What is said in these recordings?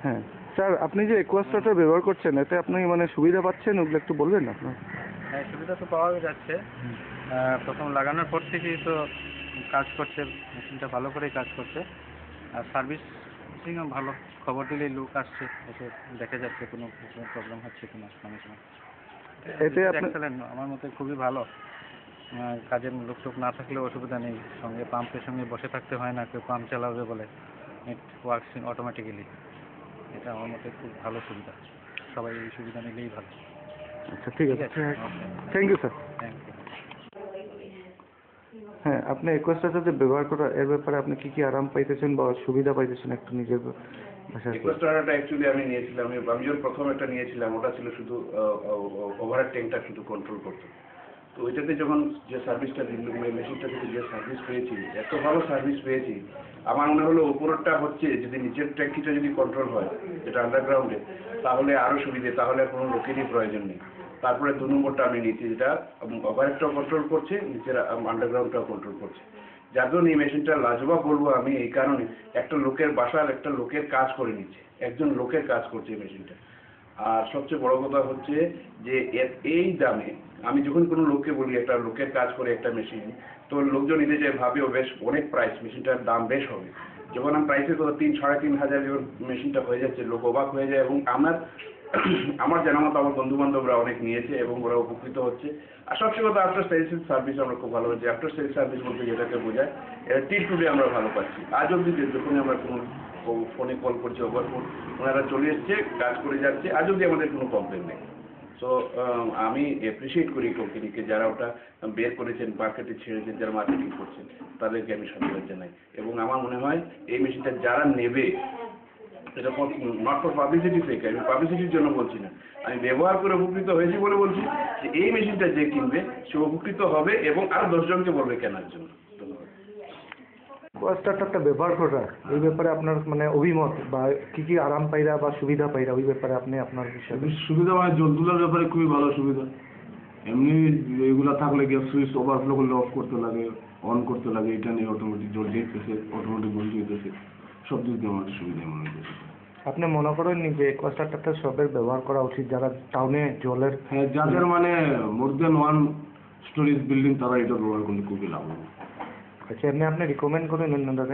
হ্যাঁ স্যার, আপনি যে একুয়াস্টারটা ব্যবহার করছেন এতে আপনি মানে সুবিধা পাচ্ছেন, ওগুলো একটু বলবেন আপনার? হ্যাঁ, সুবিধা তো পাওয়া যাচ্ছে। প্রথম লাগানোর পর থেকেই তো কাজ করছে, মেশিনটা ভালো করেই কাজ করছে। আর সার্ভিসিংও ভালো, খবর দিলেই লোক আসছে, এসে দেখে যাচ্ছে কোনো প্রবলেম হচ্ছে কিনা সমস্যা। এতে এক্সেলেন্ট, আমার মতে খুবই ভালো। কাজের লোক টোক না থাকলেও অসুবিধা নেই, সঙ্গে পাম্পের সঙ্গে বসে থাকতে হয় না, কেউ পাম্প চালাবে বলে, ইট ওয়ার্কস অটোমেটিক্যালি। এটা আমার মতে খুব ভালো সুবিধা, সবাই এই সুবিধা নিলেই ভালো। আচ্ছা, ঠিক আছে, okay, thank you sir. Thank you. হ্যাঁ, আপনি একুয়াস্টারটা যে ব্যবহার করা এর ব্যাপারে আপনি কি কি আরাম পাইতেছেন বা সুবিধা পাইতেছেন একটু নিজের ভাষায়? একুয়াস্টারটা অ্যাকচুয়ালি আমি নিয়েছিলাম, আমি যখন প্রথম একটা নিয়েছিলাম ওটা ছিল শুধু ওভারহেড ট্যাঙ্কটা শুধু কন্ট্রোল করতো। তো ওইটাতে যখন যে সার্ভিসটা দিল, মেশিনটা থেকে যে সার্ভিস পেয়েছি, এত ভালো সার্ভিস পেয়েছি, আমার মনে হলো উপরেরটা হচ্ছে যদি নিচের ট্যাঙ্কিটা যদি কন্ট্রোল হয়, যেটা আন্ডারগ্রাউন্ডে, তাহলে আরও সুবিধে, তাহলে আর কোনো লোকেরই প্রয়োজন নেই। তারপরে 2 নম্বরটা আমি নিয়েছি, যেটা ওভারহেডটাও কন্ট্রোল করছে, নিচের আন্ডারগ্রাউন্ডটাও কন্ট্রোল করছে। যার জন্য এই মেশিনটা লাজবাব বলবো আমি এই কারণে, একটা লোকের বাসার একটা লোকের কাজ করে নিচ্ছে, একজন লোকের কাজ করছে এই মেশিনটা। আর সবচেয়ে বড় কথা হচ্ছে যে এই দামে আমি যখন কোনো লোককে বলি একটা লোকের কাজ করে একটা মেশিন, তো লোকজন নিতে যায়, ভাবেও বেশ অনেক প্রাইস, মেশিনটার দাম বেশ হবে। যখন আমি প্রাইসের কথা 3-3.5 যখন মেশিনটা হয়ে যাচ্ছে, লোক অবাক হয়ে যায়। এবং আমার জানা মতো আমার বন্ধু বান্ধবরা অনেক নিয়েছে এবং ওরা উপকৃত হচ্ছে। আর সবচেয়ে কথা আফটার সেলস সার্ভিস আমরা খুব ভালো হচ্ছে। আফটার সেলস সার্ভিস বলতে যেটাকে বোঝায়, এটা টিল টুডে আমরা ভালো পাচ্ছি। আজ অব্দি যখন আমরা কোনো ফোনে কল করছি, ওভার ফোন, ওনারা চলে এসছে, কাজ করে যাচ্ছে, আজ অব্দি আমাদের কোনো কমপ্লেন নেই। সো আমি অ্যাপ্রিসিয়েট করি কোম্পানিকে, যারা ওটা বের করেছেন, মার্কেটে ছেড়েছেন, যারা মার্কেটিং করছেন, তাদেরকে আমি সাধুবাদ জানাই। এবং আমার মনে হয় এই মেশিনটা যারা নেবে, এটা নট ফর পাবলিসিটি থেকে, আমি পাবলিসিটির জন্য বলছি না, আমি ব্যবহার করে উপকৃত হয়েছি বলে বলছি যে এই মেশিনটা যে কিনবে সে উপকৃত হবে এবং আরও 10 জনকে বলবে কেনার জন্য। ধন্যবাদ। একুয়াস্টারটা ব্যবহার করা এই ব্যাপারে আপনার মানে অভিমত বা কি কি আরাম পাইরা বা সুবিধা পাইরা ওই ব্যাপারে আপনি আপনার হিসাবে? সুবিধা মানে জল তোলার ব্যাপারে খুবই ভালো সুবিধা। এমনি এগুলা থাকলে গ্যাস সুইচ ওভারফ্লো করলে অফ করতে লাগে, অন করতে লাগে, এটা নিয়ে অটোমেটিক জল দিতেছে, অটোমেটিক বন্ধ হইতেছে, সব দিক দিয়ে আমাদের সুবিধা মনে হইতেছে। আপনি মনে করেন যে একুয়াস্টারটা সবের ব্যবহার করা উচিত যারা টাউনে জলের? হ্যাঁ, যাদের মানে মোর দেন 1 স্টোরেজ বিল্ডিং, তারা এটা ব্যবহার করলে খুবই লাভ হবে। আচ্ছা, এমনি আপনি রিকমেন্ড করেন অন্যদের?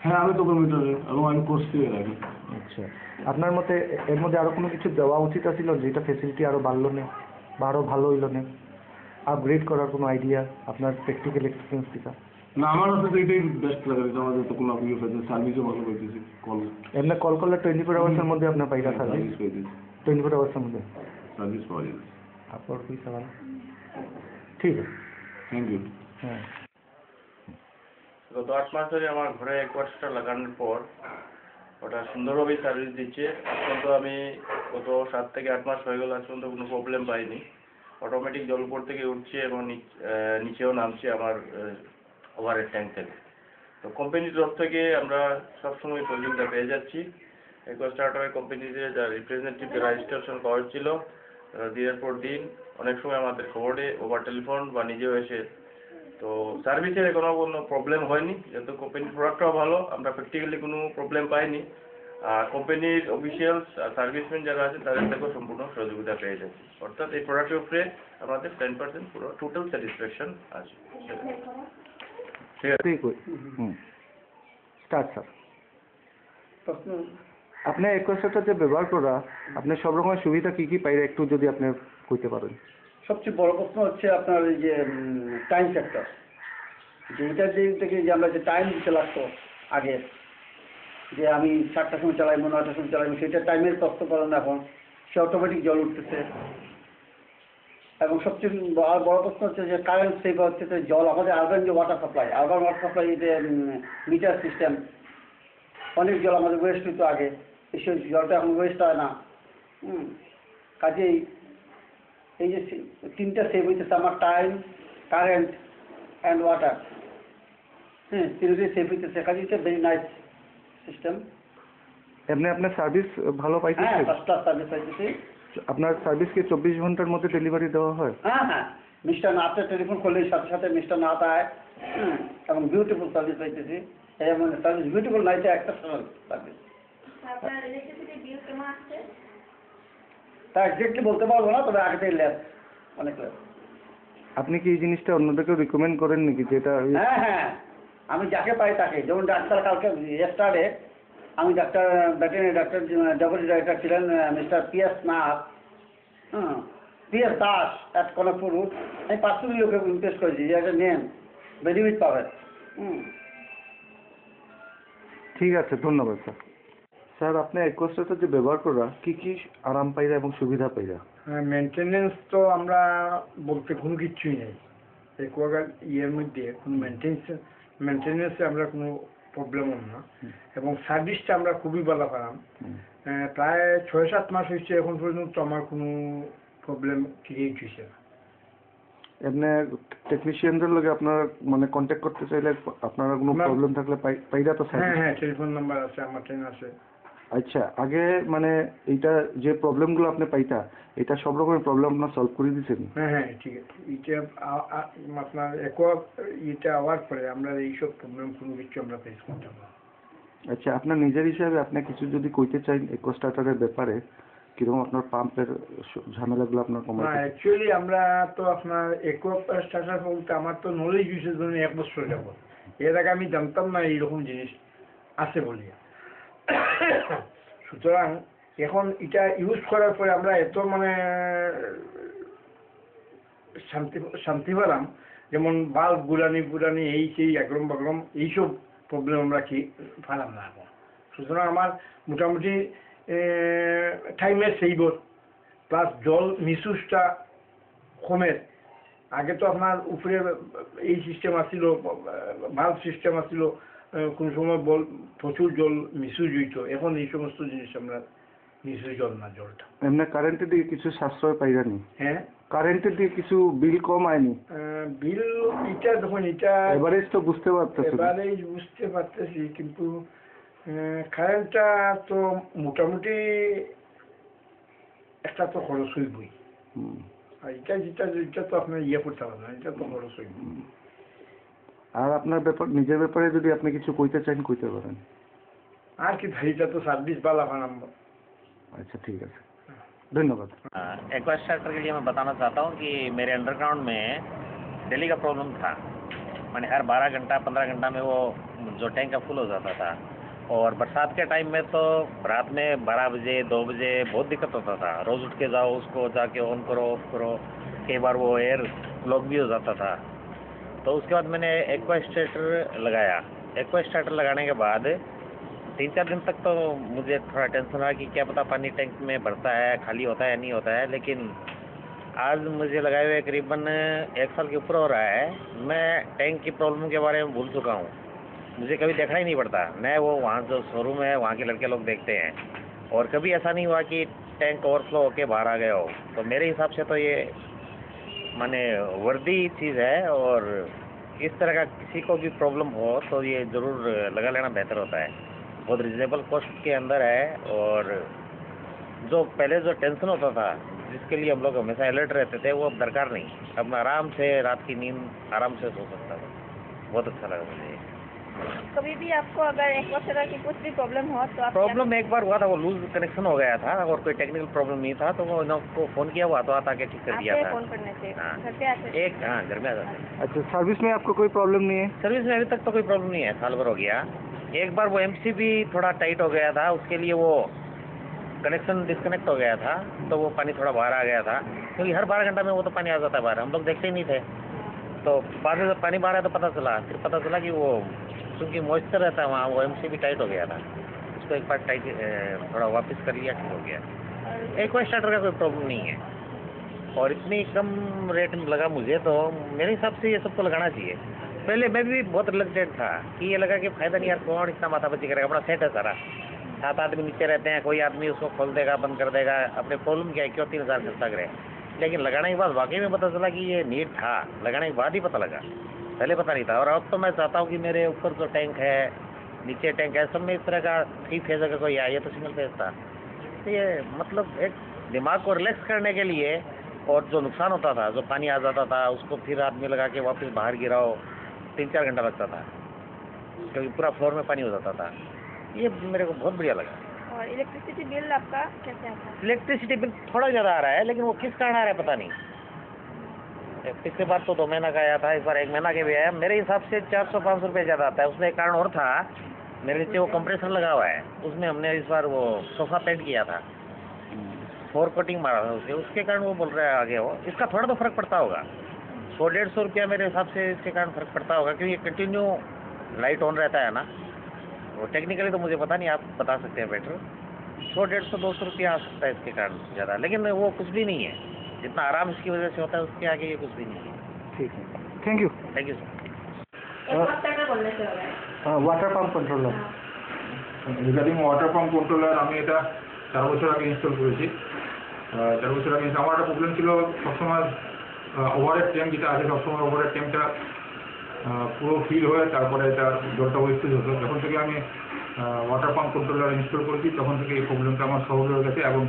হ্যাঁ, আমি তো কম্পিউটারে এবং আমি করছি এর আগে। আচ্ছা, আপনার মতে এর মধ্যে আরো কোনো কিছু দেওয়া উচিত ছিল যেটা ফেসিলিটি আরো বাড়লো না বা আরো ভালো হইলো না, আপগ্রেড করার কোনো আইডিয়া আপনার প্র্যাকটিক্যাল এক্সপিরিয়েন্স থেকে? না, আমার কাছে তো এটাই বেস্ট লাগে, আমাদের তো কোনো আপনি সার্ভিসও ভালো পাইতেছি। কল এমনি কল করলে 24 আওয়ার্সের মধ্যে আপনার পাইটা থাকবে? সার্ভিস পাইতেছি, 24 আওয়ার্সের মধ্যে সার্ভিস পাওয়া যাবে। আপনার কি সবাই ঠিক আছে, থ্যাংক ইউ। হ্যাঁ। গত 8 মাস ধরে আমার ঘরে একুয়াস্টার লাগানোর পর ওটা সুন্দরভাবেই সার্ভিস দিচ্ছে। এখন তো আমি গত 7 থেকে 8 মাস হয়ে গেল, আজ পর্যন্ত কোনো প্রবলেম পাইনি। অটোমেটিক জল উপর থেকে উঠছে এবং নিচেও নামছে আমার ওভারহেড ট্যাঙ্ক থেকে। তো কোম্পানির তরফ থেকে আমরা সবসময় সহযোগিতা পেয়ে যাচ্ছি। একুয়াস্টার কোম্পানিতে যা রিপ্রেজেন্টেটিভ যারা রেজিস্ট্রেশন করা ছিল, দিনের পর দিন অনেক সময় আমাদের খবরে ওভার টেলিফোন বা নিজেও এসে, তো সার্ভিসের কোনো প্রবলেম হয়নি। যেহেতু কোম্পানির প্রোডাক্টটাও ভালো, আমরা প্র্যাকটিক্যালি কোনো প্রবলেম পাইনি। আর কোম্পানির অফিসিয়ালস আর সার্ভিসম্যান যারা আছেন তাদের থেকেও সম্পূর্ণ সহযোগিতা পেয়ে যাচ্ছি। অর্থাৎ এই প্রোডাক্টের উপরে আমাদের 10% পুরো টোটাল স্যাটিসফ্যাকশন আছে। ঠিক আছে, স্টার্ট স্যার। আপনি একুয়াস্টারটা যে ব্যবহার করা আপনি সব রকমের সুবিধা কি কি পাইরা একটু যদি আপনি কইতে পারেন? সবচেয়ে বড় প্রশ্ন হচ্ছে আপনার এই যে টাইম ফ্যাক্টর, যে এটার যে থেকে যে আমরা যে টাইম দিতে লাগতো আগে, যে আমি 7টার সময় চালাইবো, 9টার সময় চালাইবো, সেটা টাইমের তথ্য পারেন এখন, সে অটোমেটিক জল উঠতেছে। এবং সবচেয়ে বড় প্রশ্ন হচ্ছে যে কারেন্ট সেভ হচ্ছে, যে জল আমাদের আরবান যে ওয়াটার সাপ্লাই, যে মিটার সিস্টেম, অনেক জল আমাদের ওয়েস্ট হইতো আগে, সেই জলটা এখন ওয়েস্ট হয় না। কাজেই এই যে 3টা সেভ হইতেছে আমার, টাইম, কারেন্ট অ্যান্ড ওয়াটার, তিনটাই সেভ হইতেছে। কাজে এটা ভেরি নাইস সিস্টেম। এমনি আপনার সার্ভিস ভালো পাইতেছেন? হ্যাঁ, ফার্স্ট ক্লাস সার্ভিস পাইতেছি। আপনার সার্ভিস কি 24 ঘন্টার মধ্যে ডেলিভারি দেওয়া হয়? হ্যাঁ হ্যাঁ, মিস্টার নাথের টেলিফোন করলে সাথে সাথে মিস্টার নাথ আয়। এবং বিউটিফুল সার্ভিস পাইতেছি, এবং সার্ভিস বিউটিফুল, নাইটে এক্সেপশনাল সার্ভিস। আপনার ইলেকট্রিসিটি বিল কেমন আসছে? তা এক্স্যাক্টলি বলতে পারবো না, তবে আগে থেকে লেস, অনেক লেস। আপনি কি এই জিনিসটা অন্যদেরকেও রিকমেন্ড করেন নাকি যেটা হ্যাঁ হ্যাঁ, আমি যাকে পাই তাকে, যেমন ডাক্তার কালকে ইয়েস্টারডে আমি ডাক্তার ভেটেরিনারি ডাক্তার ডেপুটি ডাইরেক্টর ছিলেন mister PS Nath, PS Das at Kanakpur route, আমি পার্সোনালি ওকে ইমপ্রেস করেছি যে একটা নেন, বেনিফিট পাবেন। ঠিক আছে, ধন্যবাদ স্যার। স্যার আপনি অ্যাকোয়াস্টারটা যে ব্যবহার করা কি কি আরাম পাইরা এবং সুবিধা পাইরা? মেনটেনেন্স তো আমরা বলতে কোনো কিছুই নেই একোয়াগার্ড ইয়ের মধ্যে, কোনো মেনটেনেন্সে আমরা কোনো প্রবলেম না, এবং সার্ভিসটা আমরা খুবই ভালো পালাম। প্রায় 6-7 মাস হয়েছে এখন পর্যন্ত আমার কোনো প্রবলেম ক্রিয়েট হয়েছে না। এমনি টেকনিশিয়ানদের লগে আপনারা মানে কন্ট্যাক্ট করতে চাইলে আপনারা কোনো প্রবলেম থাকলে পাইরা তো স্যার? হ্যাঁ হ্যাঁ, টেলিফোন নাম্বার আছে, আমার ট্রেন আছে। আচ্ছা, আগে মানে এইটা যে প্রবলেমগুলো আপনি পাইতা এটা সব রকমের প্রবলেম আপনার সলভ করে দিয়েছেন? হ্যাঁ হ্যাঁ, ঠিক আছে। এটা আপনার এটা হওয়ার পরে আমরা এইসব প্রবলেম কোনো কিছু আমরা ফেস করতে পারবো। আচ্ছা, আপনার নিজের হিসাবে আপনি কিছু যদি কইতে চান একোস্টার্টারের ব্যাপারে, কিরকম আপনার পাম্পের ঝামেলাগুলো আপনার না, কমাতে? অ্যাকচুয়ালি আমরা তো আপনার স্টার্টার বলতে আমার তো নলেজ হয়েছে ধরুন 1 বছর যাবত। এর আগে আমি জানতাম না এইরকম জিনিস আছে বলে। সুতরাং এখন এটা ইউজ করার পরে আমরা এত মানে শান্তি পেলাম, যেমন বাল্ব গুলানি এই সেই একরম বাগরম এইসব প্রবলেম আমরা কি পেলাম না এখন। সুতরাং আমার মোটামুটি টাইমে সেইবর প্লাস জল মিসইউজটা কমের। আগে তো আপনার উপরে এই সিস্টেম আসছিল, বাল্ব সিস্টেম আসছিল, কোন সময় প্রচুর জল মিসইউজ হইত। এখন এই সমস্ত জিনিস আমরা মিসইউজ হল না জলটা। এমনি কারেন্টের দিকে কিছু সাশ্রয় পাইরানি? হ্যাঁ, কারেন্টের দিকে কিছু বিল কম আয়নি? বিল এটা যখন এটা এভারেজ তো বুঝতে পারতেছেন? এভারেজ বুঝতে পারতেছি, কিন্তু কারেন্টটা তো মোটামুটি একটা তো খরচ হইবই। আর এটা তো আপনার ইয়ে করতে পারবেন না, এটা তো খরচ হইব। আর আপনার নিজের ব্যাপারে যদি আপনি কিছু কইতে চান কইতে পারেন। আর কি ভাই, এটা তো সার্ভিস वाला বানাম। अच्छा, ठीक है, धन्यवाद। एक्वास्टार्टर के लिए मैं बताना चाहता हूँ कि मेरे अंडरग्राउंड में डेली का प्रॉब्लम था। मैंने हर 12 घंटा 15 घंटा में वो जो टैंक का फुल हो जाता था, और बरसात के टाइम में तो रात में 12 बजे 2 बजे बहुत दिक्कत होता था। रोज़ उठ के जाओ, उसको जाके ऑन करो ऑफ करो, कई बार वो एयर ब्लॉक भी हो जाता था। तो उसके बाद मैंने एक्वास्टार्टर लगाया। एक्वास्टार्टर लगाने के बाद 3-4 दिन तक तो मुझे थोड़ा टेंशन रहा कि क्या पता पानी टैंक में भरता है, खाली होता है या नहीं होता है। लेकिन आज मुझे लगाए हुए करीबन 1 साल के ऊपर हो रहा है, मैं टैंक की प्रॉब्लम के बारे में भूल चुका हूँ। मुझे कभी देखना ही नहीं पड़ता। मैं वो वहाँ जो शोरूम है वहाँ के लड़के लोग देखते हैं, और कभी ऐसा नहीं हुआ कि टैंक ओवरफ्लो होके बाहर आ गया हो। तो मेरे हिसाब से तो ये माने वर्दी चीज़ है, और इस तरह का किसी को भी प्रॉब्लम हो तो ये ज़रूर लगा लेना बेहतर होता है। बहुत रिजनेबल कॉस्ट के अंदर है, और जो पहले जो टेंशन होता था जिसके लिए हम लोग हमेशा अलर्ट रहते थे, वो अब दरकार नहीं। अब मैं आराम से रात की नींद आराम से सो सकता था। बहुत अच्छा लगा मुझे। कभी भी आपको अगर एक्वास्टार्टर की कुछ भी प्रॉब्लम हो तो आप प्रॉब्लम एक बार हुआ था, वो लूज कनेक्शन हो गया था, और कोई टेक्निकल प्रॉब्लम नहीं था, तो वो इनको फ़ोन किया, वो हाथों हाथ आके ठीक कर दिया आपसे था। फोन करने से हाँ। घर पे आते हाँ, घर में आ जाते हैं। अच्छा, सर्विस में आपको कोई प्रॉब्लम नहीं है? सर्विस में अभी तक तो कोई प्रॉब्लम नहीं है, साल भर हो गया। एक बार वो MC भी थोड़ा टाइट हो गया था, उसके लिए वो कनेक्शन डिस्कनेक्ट हो गया था, तो वो पानी थोड़ा बाहर आ गया था, क्योंकि हर 12 घंटा में वो तो पानी आ जाता है बाहर, हम लोग देखते ही नहीं थे। तो बाद में जब पानी बाहर आया तो पता चला, फिर पता चला कि वो क्योंकि मॉइस्चर रहता है वहाँ, वो MC भी टाइट हो गया था, उसको एक बार टाइट थोड़ा वापस कर लिया, ठीक हो गया। एक्वास्टार्टर का कोई प्रॉब्लम नहीं है, और इतनी कम रेट में लगा मुझे, तो मेरे हिसाब से ये सबको लगाना चाहिए। पहले मैं भी बहुत रिलेक्टेड था कि ये लगा कि फ़ायदा नहीं यार, कौन इतना माथापच्ची करेगा, अपना सेट है सारा, 7 आदमी नीचे रहते हैं, कोई आदमी उसको खोल देगा बंद कर देगा, अपने प्रॉब्लम क्या है, क्यों 3000 खर्चा करे। लेकिन लगाने के बाद वाकई में पता चला कि ये नीड था, लगाने के बाद ही पता लगा, पहले पता नहीं था। और अब तो मैं चाहता हूँ कि मेरे ऊपर जो टैंक है, नीचे टैंक है, सब में इस तरह का 3 फेज अगर कोई आया, ये तो सिंगल फेज था। तो ये मतलब एक दिमाग को रिलैक्स करने के लिए, और जो नुकसान होता था, जो पानी आ जाता था उसको फिर आदमी लगा के वापस बाहर गिराओ, 3-4 घंटा लगता था, क्योंकि पूरा फ्लोर में पानी हो जाता था। ये मेरे को बहुत बढ़िया लगा। और इलेक्ट्रिसिटी बिल आपका कैसे आता है? इलेक्ट्रिसिटी बिल थोड़ा ज़्यादा आ रहा है, लेकिन वो किस कारण आ रहा है पता नहीं। पिछले बार तो 2 महीना का आया था, इस बार 1 महीना के भी आया। मेरे हिसाब से 400-500 रुपये ज़्यादा आता है। उसमें एक कारण और था, मेरे नीचे वो कंप्रेसर लगा हुआ है, उसमें हमने इस बार वो सोफा पेंट किया था, 4 कोटिंग मारा था उसके कारण वो बोल रहा है आगे वो। इसका थोड़ा तो फर्क पड़ता होगा, 100-150 रुपया मेरे हिसाब से इसके कारण फर्क पड़ता होगा, क्योंकि कंटिन्यू लाइट ऑन रहता है ना। वो टेक्निकली तो मुझे पता नहीं, आप बता सकते हैं बेटर। 100-150-200 रुपया आ सकता है इसके कारण ज़्यादा, लेकिन वो कुछ भी नहीं है। जितना आराम इसकी वजह से होता है उसके आगे ये कुछ भी नहीं है। ठीक है, thank you. Thank you sir. एक हफ्ते में बोलने से हो रहा है। Water pump controller. Regarding water pump controller, আমি এটা 4 বছর আগে ইনস্টল করেছি। 4 বছর আগে আমার একটা প্রবলেম ছিল, সবসময় ওভারের ট্যাঙ্ক যেটা আছে, সবসময় ওভারের ট্যাঙ্কটা পুরো ফিল হয়ে তারপরে এটা জলটা ওয়েস্টেজ হতো। যখন থেকে আমি ওয়াটার পাম্প কন্ট্রোলার ইনস্টল করেছি তখন থেকে এই প্রবলেমটা আমার সলভ হয়ে গেছে। এবং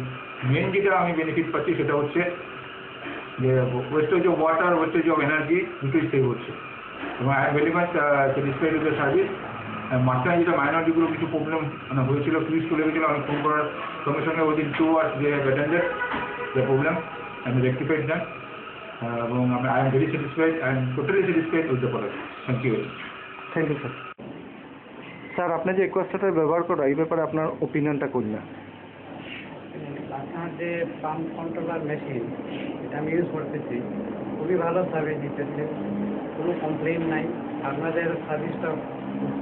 মেন যেটা আমি বেনিফিট পাচ্ছি সেটা হচ্ছে যে wastage of water, wastage of energy দুটোই সেভ হচ্ছে। এবং I am very much satisfied with the service. মাঝখানে যেটা মাইনর যেগুলো কিছু প্রবলেম হয়েছিল, ফিউজ চলে গেছিলো, আমি ফোন করার সঙ্গে সঙ্গে within 2 hours they have attended the problem and rectified that. এবং I am very satisfied and totally satisfied with the product. Thank you. Thank you sir. Sir আপনি যে একুয়াস্টারটা ব্যবহার করা, এই ব্যাপারে আপনার ওপিনিয়নটা কোন না? আপনার যে পাম্প কন্ট্রোলার মেশিন, এটা আমি ইউজ করতেছি, খুবই ভালো সার্ভিস দিতেছে, কোনো কমপ্লেন নাই। আপনাদের সার্ভিসটা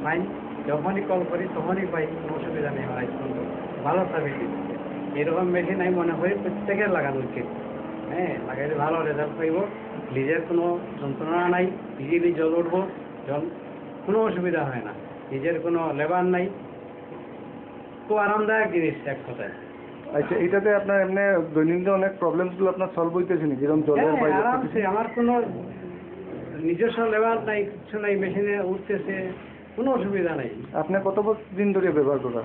ফাইন, যখনই কল করি তখনই পাই, কোনো অসুবিধা নেই। আমার পর্যন্ত ভালো সার্ভিস দিচ্ছে। এরকম মেশিন আমি মনে করি প্রত্যেকের লাগানো উচিত। হ্যাঁ, লাগাইলে ভালো রেজাল্ট পাইব, নিজের কোনো যন্ত্রণা নাই, ইজিলি জল উঠবো, জল কোনো অসুবিধা হয় না, নিজের কোনো লেবার নাই, খুব আরামদায়ক জিনিস এক কথায়। আচ্ছা, এটাতে আপনার এমনি দৈনন্দিন অনেক প্রবলেমসগুলো আপনার সলভ হইতেছে না, যেরকম জলের হ্যাঁ, বাইরে আরামসে, আমার কোনো নিজস্ব লেবার নাই, কিছু নাই, মেশিনে উঠতেছে, কোনো অসুবিধা নাই। আপনি কত দিন ধরে ব্যবহার করা?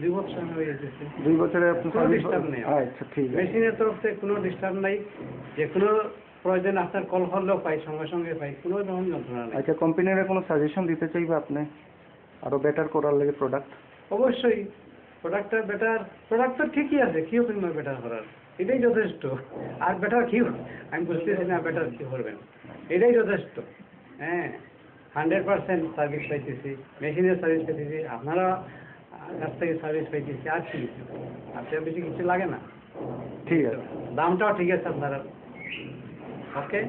2 বছর হয়ে যেতেছে, 2 বছরে আপনি কোনো ডিস্টার্ব নেই। আচ্ছা, ঠিক আছে। মেশিনের তরফ থেকে কোনো ডিস্টার্ব নাই, যে কোনো প্রয়োজন আপনার কল করলেও পাই, সঙ্গে সঙ্গে পাই, কোনো রকম যন্ত্রণা নেই। আচ্ছা, কোম্পানির কোনো সাজেশন দিতে চাইবে আপনি আরো বেটার করার লাগে প্রোডাক্ট? অবশ্যই প্রোডাক্টটা বেটার, প্রোডাক্ট তো ঠিকই আছে, কী করবেন বেটার করার, এটাই যথেষ্ট। আর বেটার কী, আমি বুঝতেছি না বেটার কী করবেন, এটাই যথেষ্ট। হ্যাঁ, 100% সার্ভিস পাইতেছি, মেশিনের সার্ভিস পাইতেছি, আপনারা কাছ থেকে সার্ভিস পাইতেছি, আর কি, আর তো বেশি কিছু লাগে না। ঠিক আছে। দামটাও ঠিক আছে আপনারা। ওকে।